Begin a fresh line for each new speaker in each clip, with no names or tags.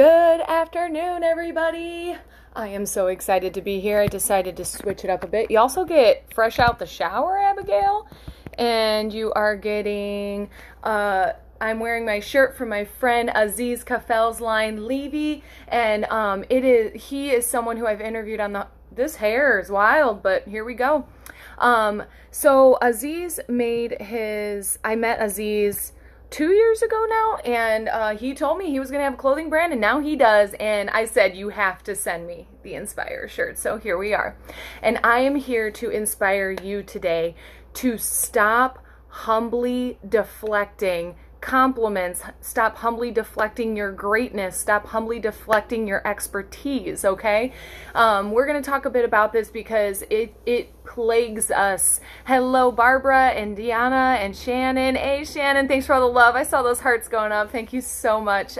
Good afternoon, everybody. I am so excited to be here. I decided to switch it up a bit. You also get fresh out the shower, Abigail, and you are getting, I'm wearing my shirt from my friend Aziz Kafel's line, Levy, and he is someone who I've interviewed on this hair is wild, but here we go. So Aziz I met Aziz 2 years ago now, and he told me he was going to have a clothing brand, and now he does, and I said, you have to send me the Inspire shirt, so here we are. And I am here to inspire you today to stop humbly deflecting compliments, stop humbly deflecting your greatness, stop humbly deflecting your expertise, okay? We're going to talk a bit about this because it plagues us. Hello, Barbara and Deanna and Shannon. Hey, Shannon, thanks for all the love. I saw those hearts going up. Thank you so much.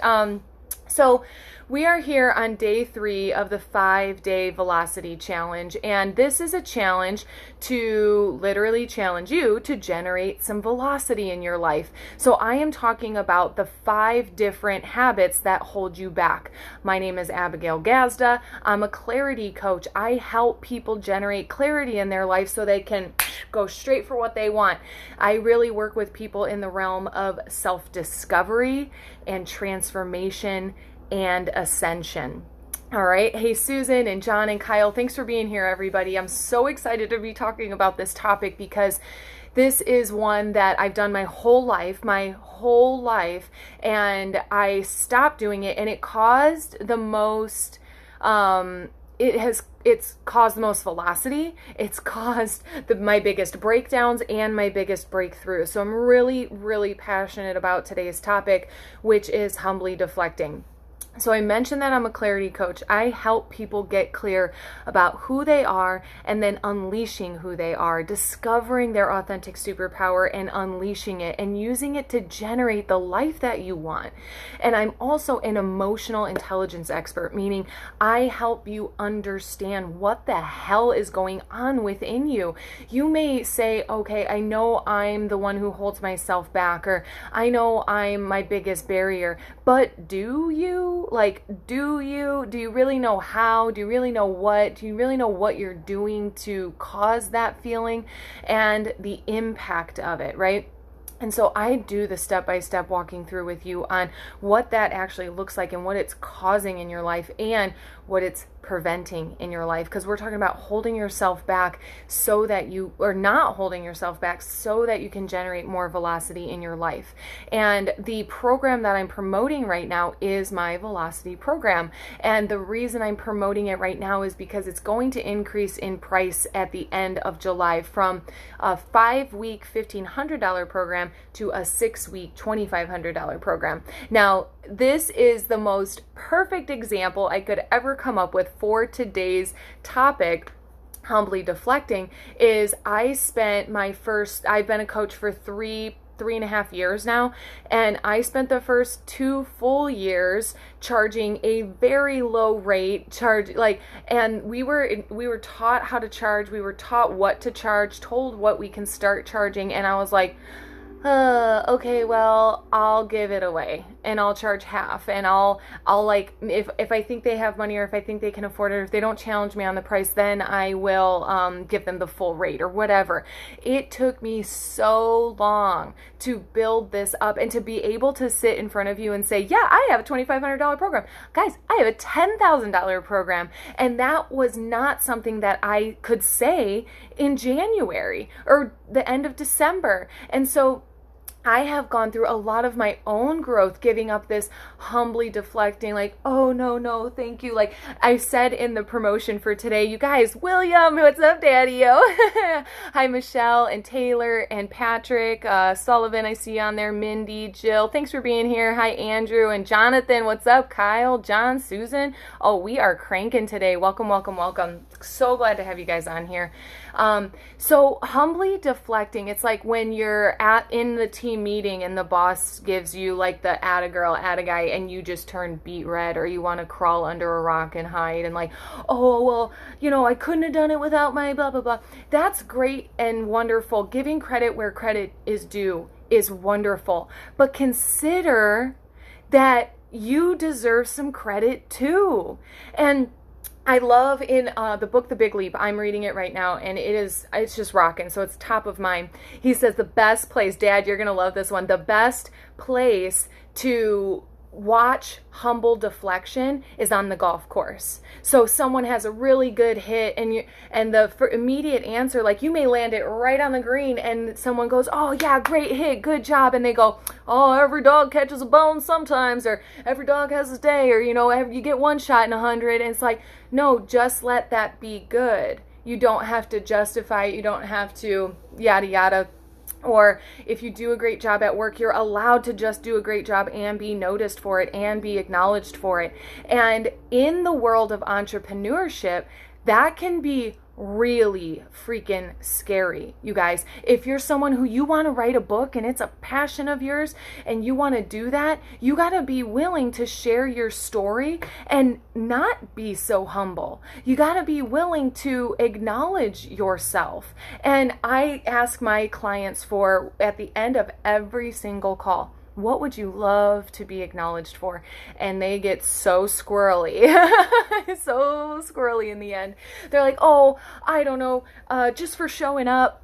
So we are here on day 3 of the 5-day velocity challenge, and this is a challenge to literally challenge you to generate some velocity in your life. So I am talking about the 5 different habits that hold you back. My name is Abigail Gazda. I'm a clarity coach. I help people generate clarity in their life so they can go straight for what they want. I really work with people in the realm of self-discovery and transformation and ascension. All right. Hey, Susan and John and Kyle, thanks for being here, everybody. I'm so excited to be talking about this topic because this is one that I've done my whole life, and I stopped doing it, and it caused the most, it's caused the most velocity. It's caused my biggest breakdowns and my biggest breakthrough. So I'm really, really passionate about today's topic, which is humbly deflecting. So I mentioned that I'm a clarity coach. I help people get clear about who they are and then unleashing who they are, discovering their authentic superpower and unleashing it and using it to generate the life that you want. And I'm also an emotional intelligence expert, meaning I help you understand what the hell is going on within you. You may say, okay, I know I'm the one who holds myself back, or I know I'm my biggest barrier, but do you? Do you really know how? Do you really know what? Do you really know what you're doing to cause that feeling and the impact of it, right? And so I do the step-by-step walking through with you on what that actually looks like and what it's causing in your life and what it's preventing in your life, because we're talking about holding yourself back so that you are not holding yourself back so that you can generate more velocity in your life. And the program that I'm promoting right now is my velocity program. And the reason I'm promoting it right now is because it's going to increase in price at the end of July from a 5-week $1,500 program to a 6-week $2,500 program. Now, this is the most perfect example I could ever come up with for today's topic, humbly deflecting, is I've been a coach for three and a half years now, and I spent the first 2 full years charging a very low rate and we were taught how to charge, we were taught what to charge, told what we can start charging, and I was like, okay, well, I'll give it away and I'll charge half, and I'll if I think they have money or if I think they can afford it, or if they don't challenge me on the price, then I will give them the full rate or whatever. It took me so long to build this up and to be able to sit in front of you and say, yeah, I have a $2,500 program. Guys, I have a $10,000 program. And that was not something that I could say in January or the end of December. And so I have gone through a lot of my own growth, giving up this humbly deflecting, oh, no, thank you. Like I said in the promotion for today, you guys, William, what's up, Daddy-o? Hi, Michelle and Taylor and Patrick, Sullivan, I see you on there, Mindy, Jill, thanks for being here. Hi, Andrew and Jonathan, what's up? Kyle, John, Susan. Oh, we are cranking today. Welcome. So glad to have you guys on here. So humbly deflecting, it's like when you're in the team meeting and the boss gives you like the atta girl, atta guy, and you just turn beet red, or you want to crawl under a rock and hide and oh, well, I couldn't have done it without my blah, blah, blah. That's great and wonderful. Giving credit where credit is due is wonderful. But consider that you deserve some credit too. And I love in the book, The Big Leap, I'm reading it right now, and it's just rocking, so it's top of mind. He says the best place, Dad, you're going to love this one, the best place to watch humble deflection is on the golf course. So someone has a really good hit, and the immediate answer, like you may land it right on the green, and someone goes, oh yeah, great hit, good job, and they go, oh, every dog catches a bone sometimes, or every dog has his day, or you get one shot in 100, and it's like, no, just let that be good. You don't have to justify it, you don't have to yada yada. Or if you do a great job at work, you're allowed to just do a great job and be noticed for it and be acknowledged for it. And in the world of entrepreneurship, that can be really freaking scary, you guys. If you're someone who you want to write a book and it's a passion of yours and you want to do that, you got to be willing to share your story and not be so humble. You got to be willing to acknowledge yourself. And I ask my clients for, at the end of every single call, what would you love to be acknowledged for? And they get so squirrely, so squirrely in the end. They're like, oh, I don't know, just for showing up,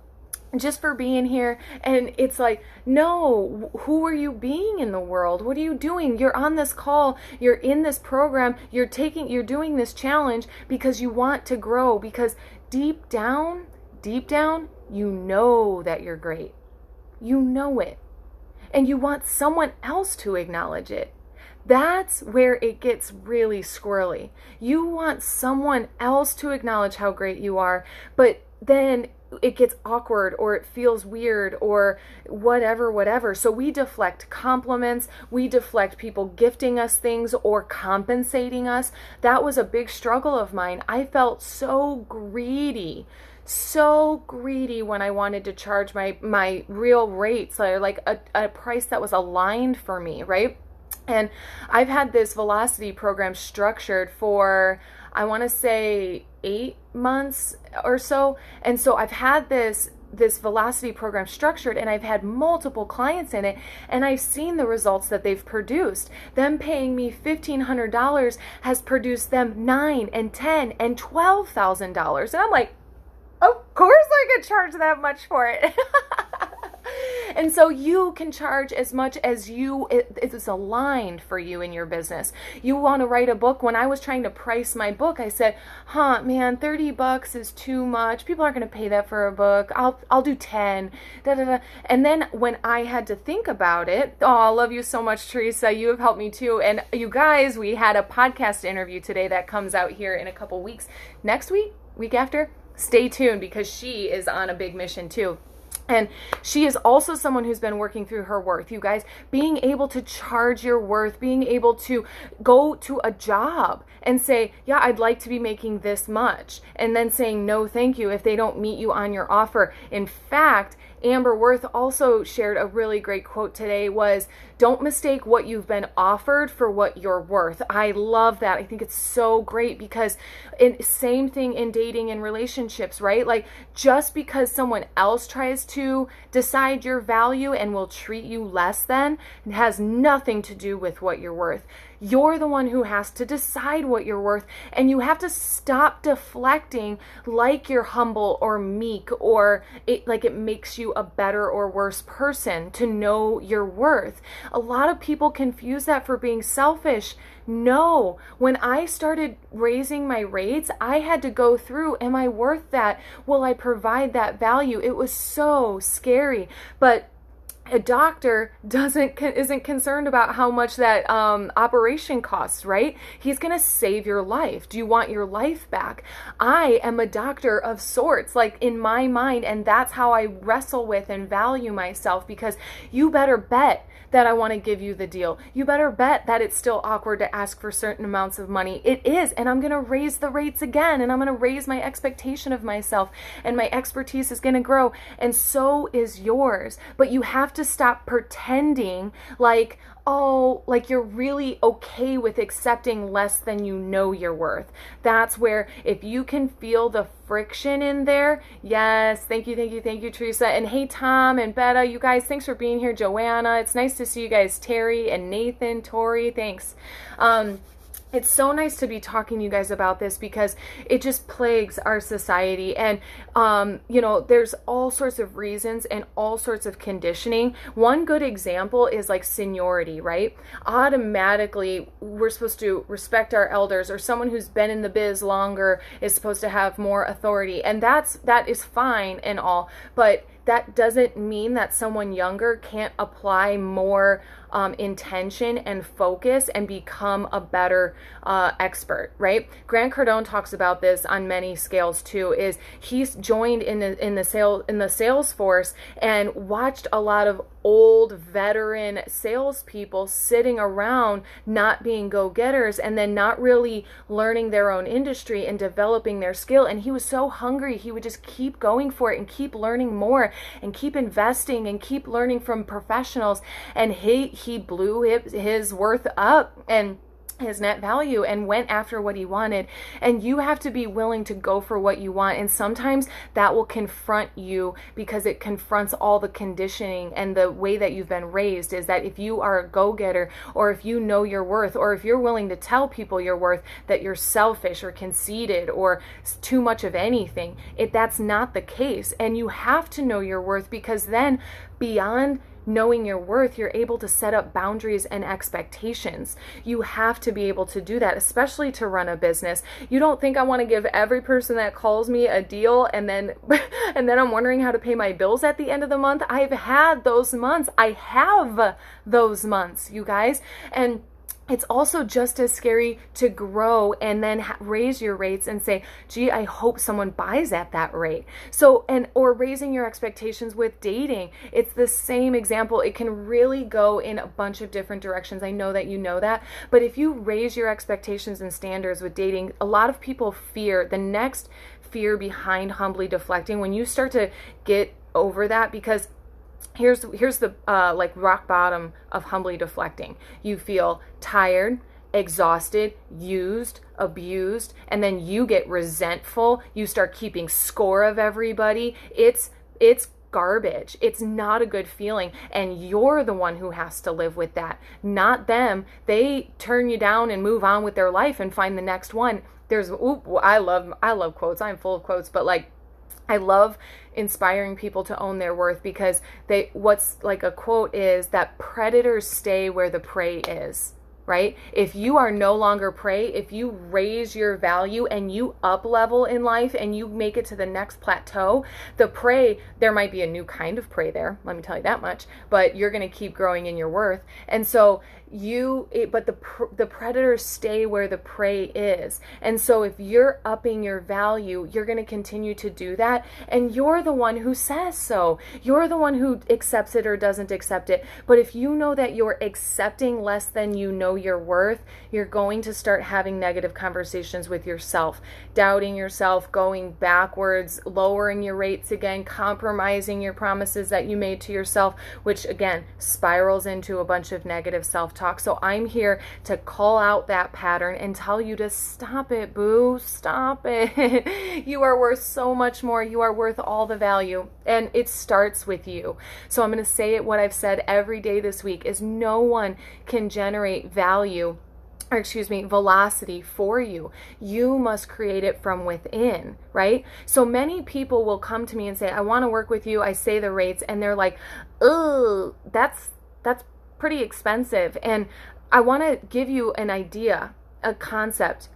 just for being here. And it's like, no, who are you being in the world? What are you doing? You're on this call, you're in this program, you're doing this challenge because you want to grow, because deep down, you know that you're great. You know it. And you want someone else to acknowledge it. That's where it gets really squirrely. You want someone else to acknowledge how great you are, but then it gets awkward or it feels weird or whatever. So we deflect compliments, we deflect people gifting us things or compensating us. That was a big struggle of mine. I felt so greedy when I wanted to charge my real rates, like a price that was aligned for me, right? And I've had this velocity program structured for, I want to say 8 months or so. And so I've had this velocity program structured, and I've had multiple clients in it, and I've seen the results that they've produced. Them paying me $1,500 has produced them $9,000 and $10,000 and $12,000. And I'm like, of course I could charge that much for it. And so you can charge as much as it's aligned for you in your business. You want to write a book. When I was trying to price my book, I said, man, $30 is too much. People aren't going to pay that for a book. I'll do 10. And then when I had to think about it, I love you so much, Teresa. You have helped me too. And you guys, we had a podcast interview today that comes out here in a couple weeks. Next week after, stay tuned, because she is on a big mission too. And she is also someone who's been working through her worth. You guys, being able to charge your worth, being able to go to a job and say, yeah, I'd like to be making this much, and then saying no thank you if they don't meet you on your offer. In fact, Amber Worth also shared a really great quote today, was, don't mistake what you've been offered for what you're worth. I love that. I think it's so great, because same thing in dating and relationships, right? Like, just because someone else tries to decide your value and will treat you less than, it has nothing to do with what you're worth. You're the one who has to decide what you're worth, and you have to stop deflecting like you're humble or meek, or like it makes you a better or worse person to know your worth. A lot of people confuse that for being selfish. No, when I started raising my rates, I had to go through, am I worth that? Will I provide that value? It was so scary, but a doctor isn't concerned about how much that operation costs, right? He's going to save your life. Do you want your life back? I am a doctor of sorts, like in my mind, and that's how I wrestle with and value myself, because you better bet that I want to give you the deal. You better bet that it's still awkward to ask for certain amounts of money. It is, and I'm going to raise the rates again, and I'm going to raise my expectation of myself, and my expertise is going to grow, and so is yours. But you have to stop pretending like oh, like you're really okay with accepting less than you know you're worth. That's where if you can feel the friction in there, yes, thank you, Teresa. And hey, Tom and Betta, you guys, thanks for being here. Joanna, it's nice to see you guys. Terry and Nathan, Tori, thanks. It's so nice to be talking to you guys about this because it just plagues our society. And, there's all sorts of reasons and all sorts of conditioning. One good example is like seniority, right? Automatically, we're supposed to respect our elders, or someone who's been in the biz longer is supposed to have more authority. And that is fine and all, but that doesn't mean that someone younger can't apply more intention and focus and become a better expert, right? Grant Cardone talks about this on many scales too. Is he's joined in the sales force and watched a lot of old veteran salespeople sitting around not being go-getters and then not really learning their own industry and developing their skill. And he was so hungry, he would just keep going for it and keep learning more and keep investing and keep learning from professionals. And he blew his worth up and his net value and went after what he wanted. And you have to be willing to go for what you want. And sometimes that will confront you because it confronts all the conditioning and the way that you've been raised, is that if you are a go-getter, or if you know your worth, or if you're willing to tell people your worth, that you're selfish or conceited or too much of anything. That's not the case. And you have to know your worth, because then beyond knowing your worth, you're able to set up boundaries and expectations. You have to be able to do that, especially to run a business. You don't think I want to give every person that calls me a deal and then I'm wondering how to pay my bills at the end of the month. I've had those months. I have those months, you guys. And it's also just as scary to grow and then raise your rates and say, gee, I hope someone buys at that rate. Or raising your expectations with dating. It's the same example. It can really go in a bunch of different directions. I know that you know that. But if you raise your expectations and standards with dating, a lot of people fear the next fear behind Humbly Deflecting, when you start to get over that, because here's the like rock bottom of Humbly Deflecting. You feel tired, exhausted, used, abused, and then you get resentful. You start keeping score of everybody. It's garbage. It's not a good feeling, and you're the one who has to live with that, not them. They turn you down and move on with their life and find the next one. I love quotes. I'm full of quotes, but like, I love inspiring people to own their worth, because what's like a quote is that predators stay where the prey is, right? If you are no longer prey, if you raise your value and you up level in life and you make it to the next plateau, the prey, there might be a new kind of prey there, let me tell you that much, but you're going to keep growing in your worth. And so the predators stay where the prey is. And so if you're upping your value, you're going to continue to do that. And you're the one who says so. You're the one who accepts it or doesn't accept it. But if you know that you're accepting less than you know your worth, you're going to start having negative conversations with yourself, doubting yourself, going backwards, lowering your rates again, compromising your promises that you made to yourself, which again spirals into a bunch of negative self-talk. So I'm here to call out that pattern and tell you to stop it, boo. Stop it. You are worth so much more. You are worth all the value, and it starts with you. So I'm going to say it, what I've said every day this week is no one can generate velocity for you. You must create it from within, right? So many people will come to me and say, I want to work with you. I say the rates and they're like, oh, that's pretty expensive. And I want to give you an idea, a concept.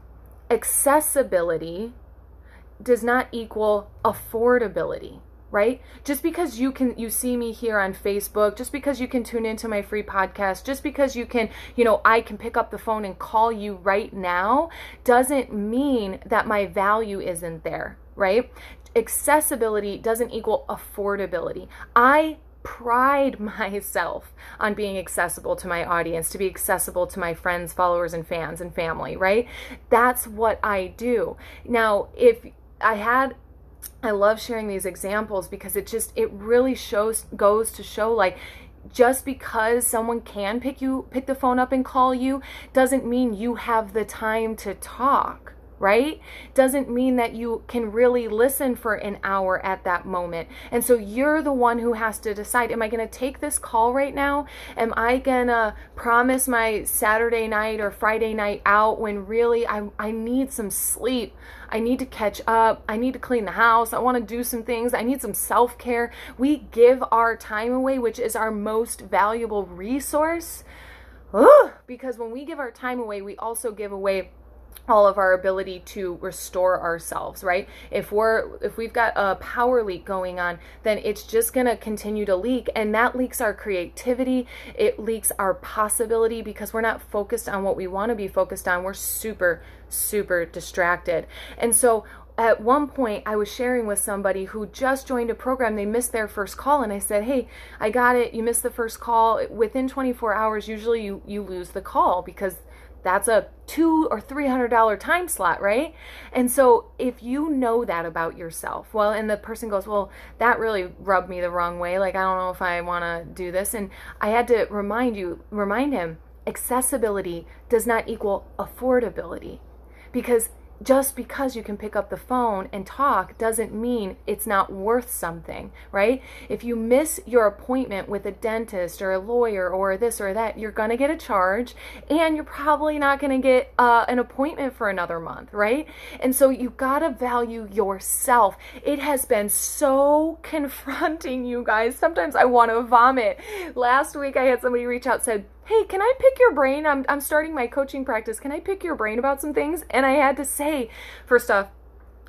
Accessibility does not equal affordability, right? Just because you see me here on Facebook, just because you can tune into my free podcast, just because you can, I can pick up the phone and call you right now, doesn't mean that my value isn't there, right? Accessibility doesn't equal affordability. I pride myself on being accessible to my audience, to be accessible to my friends, followers, and fans and family, right? That's what I do. Now, I love sharing these examples because it really goes to show, like, just because someone can pick the phone up and call you doesn't mean you have the time to talk, right? Doesn't mean that you can really listen for an hour at that moment. And so you're the one who has to decide, am I going to take this call right now? Am I going to promise my Saturday night or Friday night out when really I need some sleep? I need to catch up. I need to clean the house. I want to do some things. I need some self-care. We give our time away, which is our most valuable resource. Because when we give our time away, we also give away all of our ability to restore ourselves, right? If we've got a power leak going on, then it's just going to continue to leak, and that leaks our creativity. It leaks our possibility because we're not focused on what we want to be focused on. We're super, super distracted. And so at one point, I was sharing with somebody who just joined a program. They missed their first call, and I said, hey, I got it. You missed the first call. Within 24 hours, usually you lose the call because that's a $200 or $300 time slot, right? And so if you know that about yourself, well, and the person goes, well, that really rubbed me the wrong way. Like, I don't know if I want to do this. And I had to remind him, accessibility does not equal affordability, because just because you can pick up the phone and talk doesn't mean it's not worth something, right? If you miss your appointment with a dentist or a lawyer or this or that, you're going to get a charge, and you're probably not going to get an appointment for another month, right? And so you got to value yourself. It has been so confronting, you guys. Sometimes I want to vomit. Last week I had somebody reach out, said, hey, can I pick your brain? I'm starting my coaching practice. Can I pick your brain about some things? And I had to say, first off,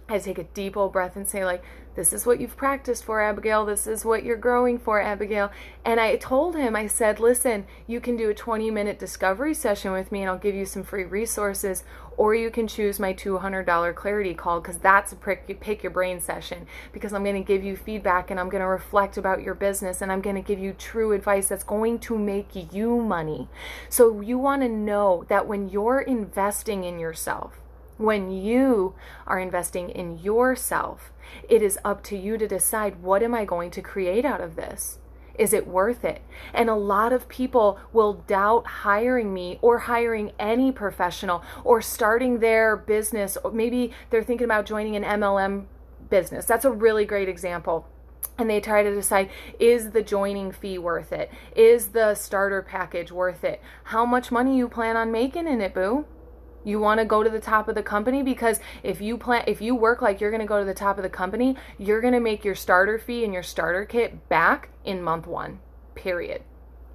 I had to take a deep old breath and say, like, this is what you've practiced for, Abigail. This is what you're growing for, Abigail. And I told him, I said, listen, you can do a 20-minute discovery session with me and I'll give you some free resources, or you can choose my $200 clarity call, because that's a pick your brain session, because I'm going to give you feedback and I'm going to reflect about your business and I'm going to give you true advice that's going to make you money. So you want to know that when you're investing in yourself, when you are investing in yourself, it is up to you to decide, what am I going to create out of this? Is it worth it? And a lot of people will doubt hiring me or hiring any professional or starting their business. Or maybe they're thinking about joining an MLM business. That's a really great example. And they try to decide, is the joining fee worth it? Is the starter package worth it? How much money you plan on making in it, boo? You want to go to the top of the company? Because if you work like you're going to go to the top of the company, you're going to make your starter fee and your starter kit back in month 1, period.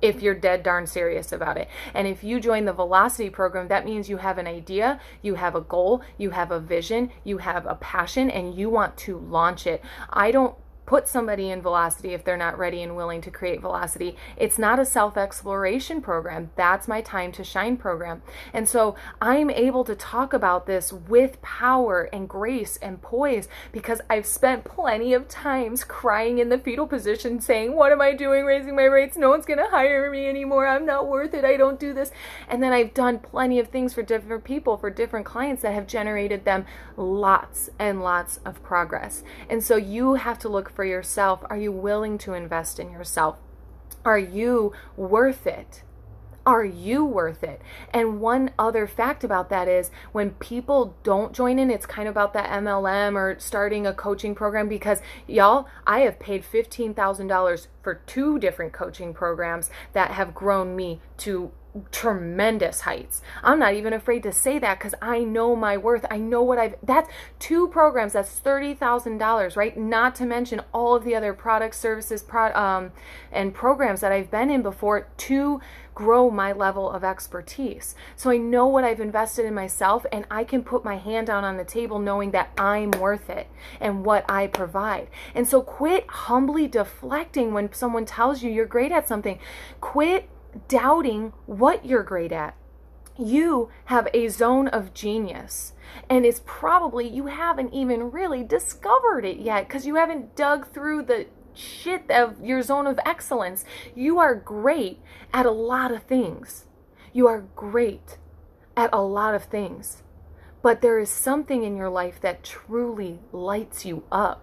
If you're dead darn serious about it. And if you join the Velocity program, that means you have an idea, you have a goal, you have a vision, you have a passion, and you want to launch it. I don't put somebody in Velocity if they're not ready and willing to create Velocity. It's not a self-exploration program. That's my Time to Shine program. And so I'm able to talk about this with power and grace and poise because I've spent plenty of times crying in the fetal position saying, what am I doing raising my rates? No one's going to hire me anymore. I'm not worth it. I don't do this. And then I've done plenty of things for different people, for different clients that have generated them lots and lots of progress. And so you have to look for yourself. Are you willing to invest in yourself? Are you worth it? Are you worth it? And one other fact about that is when people don't join in, it's kind of about that MLM or starting a coaching program, because y'all, I have paid $15,000 for 2 different coaching programs that have grown me to tremendous heights. I'm not even afraid to say that because I know my worth. I know that's 2 programs. That's $30,000, right? Not to mention all of the other products, services, and programs that I've been in before to grow my level of expertise. So I know what I've invested in myself, and I can put my hand down on the table knowing that I'm worth it and what I provide. And so quit humbly deflecting when someone tells you you're great at something. Quit doubting what you're great at. You have a zone of genius, and it's probably you haven't even really discovered it yet because you haven't dug through the shit of your zone of excellence. You are great at a lot of things. You are great at a lot of things, but there is something in your life that truly lights you up.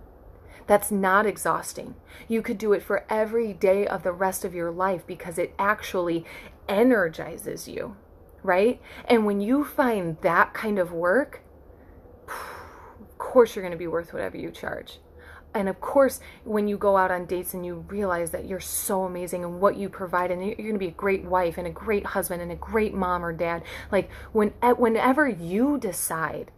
That's not exhausting. You could do it for every day of the rest of your life because it actually energizes you, right? And when you find that kind of work, of course you're going to be worth whatever you charge. And of course, when you go out on dates and you realize that you're so amazing and what you provide, and you're going to be a great wife and a great husband and a great mom or dad, like whenever you decide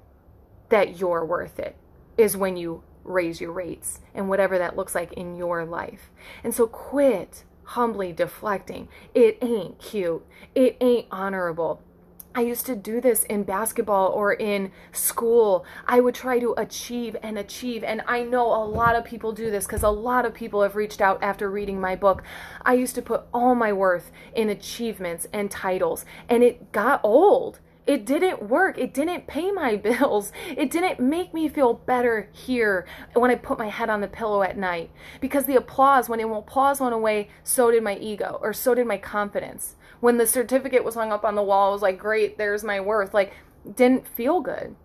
that you're worth it is when you raise your rates and whatever that looks like in your life. And so quit humbly deflecting. It ain't cute. It ain't honorable. I used to do this in basketball or in school. I would try to achieve. And I know a lot of people do this because a lot of people have reached out after reading my book. I used to put all my worth in achievements and titles, and it got old. It didn't work. It didn't pay my bills. It didn't make me feel better here when I put my head on the pillow at night. Because the applause, when the applause went away, so did my ego, or so did my confidence. When the certificate was hung up on the wall, I was like, great, there's my worth. Like, didn't feel good.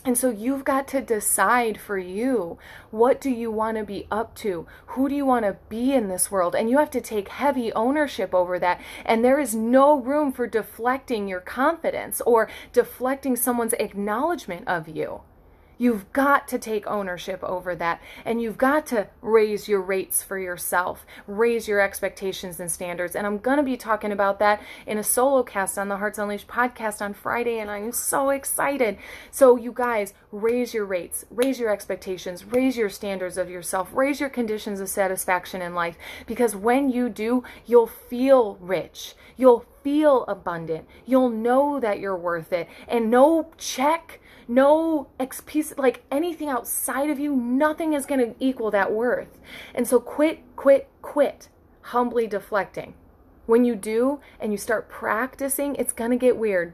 And so you've got to decide for you, what do you want to be up to? Who do you want to be in this world? And you have to take heavy ownership over that. And there is no room for deflecting your confidence or deflecting someone's acknowledgement of you. You've got to take ownership over that, and you've got to raise your rates for yourself, raise your expectations and standards. And I'm going to be talking about that in a solo cast on the Hearts Unleashed podcast on Friday, and I'm so excited. So you guys, raise your rates, raise your expectations, raise your standards of yourself, raise your conditions of satisfaction in life, because when you do, you'll feel rich. You'll feel abundant. You'll know that you're worth it, and no check, no piece, like anything outside of you, nothing is going to equal that worth. And so quit humbly deflecting. When you do and you start practicing, it's going to get weird.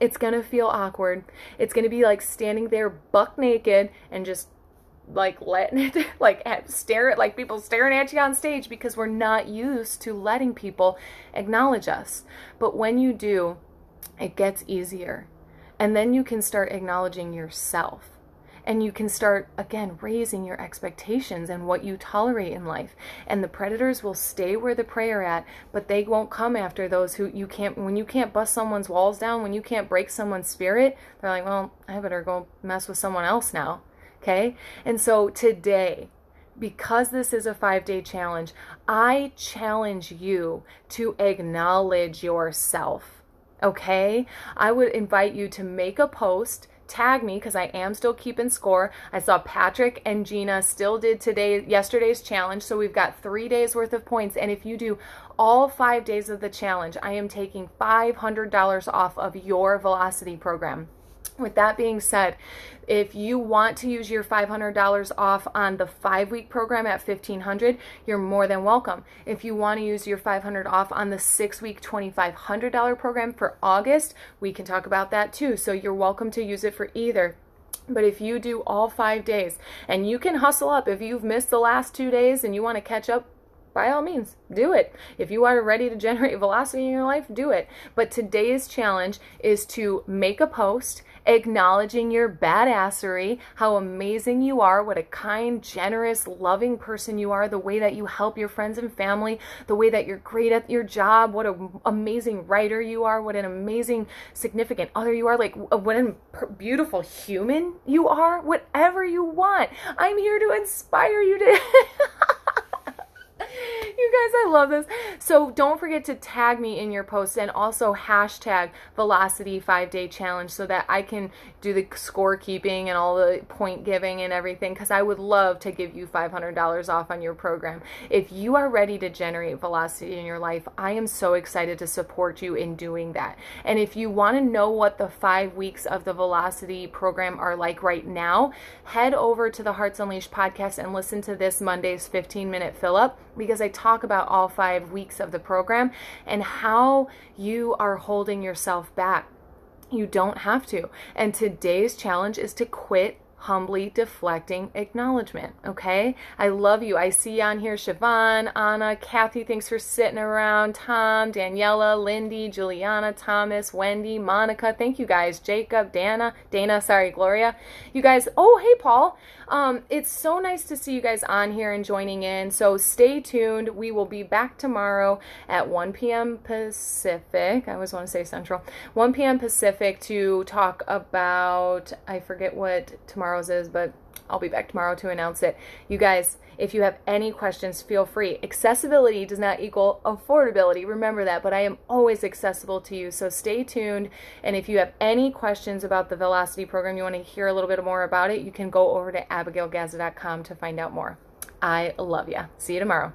It's going to feel awkward. It's going to be like standing there buck naked and just like letting it like stare at like people staring at you on stage, because we're not used to letting people acknowledge us. But when you do, it gets easier. And then you can start acknowledging yourself. And you can start, again, raising your expectations and what you tolerate in life. And the predators will stay where the prey are at, but they won't come after those who you can't, when you can't bust someone's walls down, when you can't break someone's spirit, they're like, well, I better go mess with someone else now. Okay? And so today, because this is a 5-day challenge, I challenge you to acknowledge yourself. Okay? I would invite you to make a post, tag me, because I am still keeping score. I saw Patrick and Gina still did yesterday's challenge, so we've got 3 days worth of points. And if you do all 5 days of the challenge, I am taking $500 off of your Velocity program. With that being said, if you want to use your $500 off on the 5-week program at $1,500, you're more than welcome. If you want to use your $500 off on the 6-week $2,500 program for August, we can talk about that too. So you're welcome to use it for either. But if you do all 5 days, and you can hustle up, if you've missed the last 2 days and you want to catch up, by all means, do it. If you are ready to generate velocity in your life, do it. But today's challenge is to make a post acknowledging your badassery, how amazing you are, what a kind, generous, loving person you are, the way that you help your friends and family, the way that you're great at your job, what an amazing writer you are, what an amazing significant other you are, like what a beautiful human you are, whatever you want. I'm here to inspire you to... You guys, I love this. So don't forget to tag me in your posts, and also hashtag Velocity 5-Day Challenge so that I can do the scorekeeping and all the point giving and everything, because I would love to give you $500 off on your program. If you are ready to generate velocity in your life, I am so excited to support you in doing that. And if you want to know what the 5 weeks of the Velocity program are like right now, head over to the Hearts Unleashed podcast and listen to this Monday's 15-minute fill-up, because I talk about all 5 weeks of the program and how you are holding yourself back. You don't have to. And today's challenge is to quit Humbly Deflecting Acknowledgement, okay? I love you. I see you on here, Siobhan, Anna, Kathy, thanks for sitting around, Tom, Daniela, Lindy, Juliana, Thomas, Wendy, Monica, thank you guys, Jacob, Dana, Gloria. You guys, oh, hey, Paul. It's so nice to see you guys on here and joining in, so stay tuned. We will be back tomorrow at 1 p.m. Pacific. I always want to say Central. 1 p.m. Pacific to talk about, I forget what tomorrow's is, but I'll be back tomorrow to announce it. You guys, if you have any questions, feel free. Accessibility does not equal affordability. Remember that, but I am always accessible to you, so stay tuned. And if you have any questions about the Velocity program, you want to hear a little bit more about it, you can go over to abigailgazza.com to find out more. I love ya. See you tomorrow.